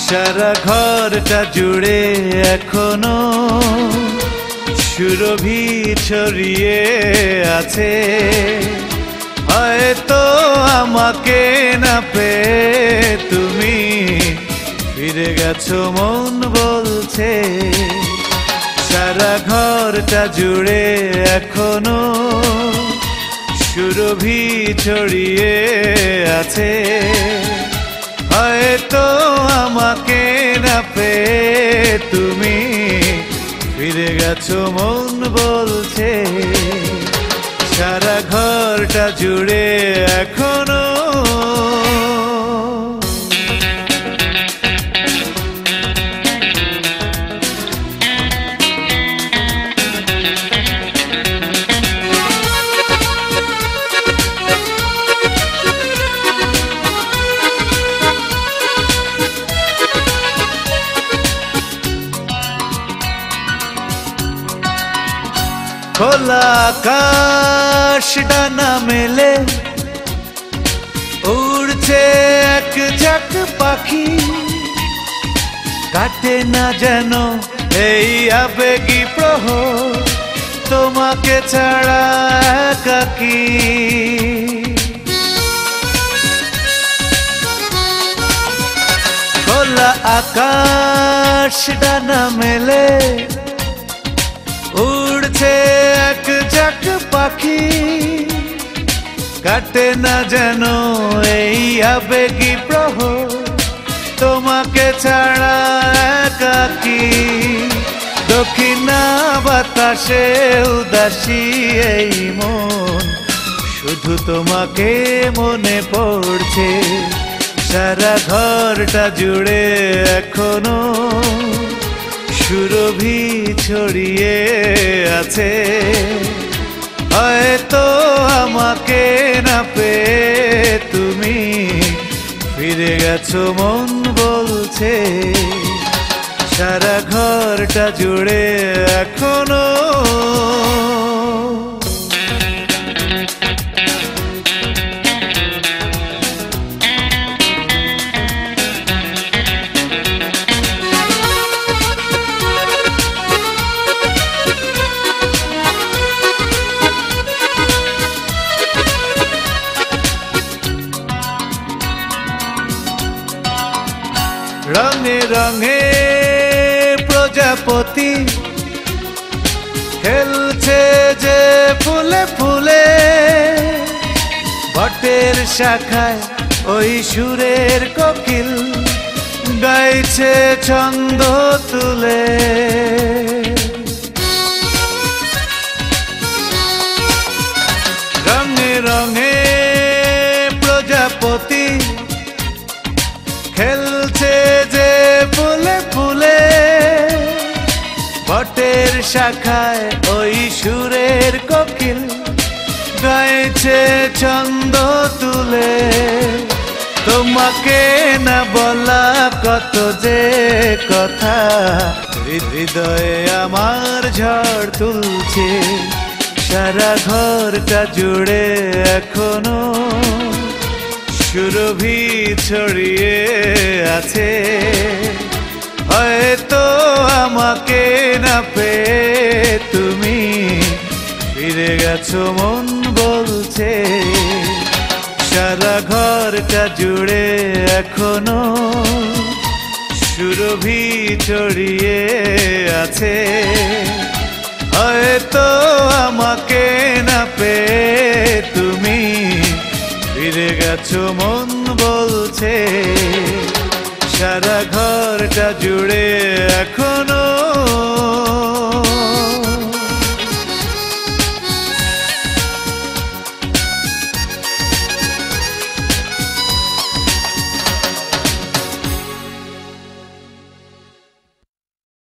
সারা ঘরটা জুড়ে এখনো সুরভি ছড়িয়ে আছে। হয়তো আমাকে না পেয়ে তুমি ফিরে গেছো মন বলছে। সারা ঘরটা জুড়ে এখনো সুরভি ছড়িয়ে আছে। হয়তো আমাকে না পেয়ে তুমি ফিরে গেছো মন বলছে। সারা ঘরটা জুড়ে এখনো খোলা আকাশ ডানা মেলে উড়ছে এক ঝাঁক পাখি। কাটে না যেন এই আবেগী প্রহর তোমাকে ছাড়া একাকী। খোলা আকাশ ডানা মেলে উড়ছে এক ঝাঁক পাখি। কাটে না যেন এই আবেগী প্রহর তোমাকে ছাড়া একাকী। দক্ষিণা বাতাসে উদাসী এই মন শুধু তোমাকে মনে পড়ছে। সারা ঘরটা জুড়ে এখনো সুরভি ছড়িয়ে আছে। হয়তো আমাকে না পেয়ে তুমি ফিরে গেছো মন বলছে। সারা ঘরটা জুড়ে এখনো রঙে রঙে প্রজাপতি খেলছে যে ফুলে ফুলে। বটের শাখায় ওই সুরের কোকিল গাইছে ছন্দ তুলে। রঙে রঙে প্রজাপতি খেলছে যে ফুলে ফুলে। বটের শাখায় ওই সুরের কোকিল গাইছে ছন্দ তুলে। তোমাকে না বলা কত যে কথা হৃদয়ে আমার ঝড় তুলছে। সারা ঘরটা জুড়ে এখনো সুরভি ছড়িয়ে আছে। হয়তো আমাকে না পেয়ে তুমি ফিরে গেছো মন বলছে। সারা ঘরটা জুড়ে এখনো সুরভি ছড়িয়ে আছে। হয়তো আমাকে না পেয়ে তুমি ফিরে গেছো মন বলছে। সারা ঘরটা জুড়ে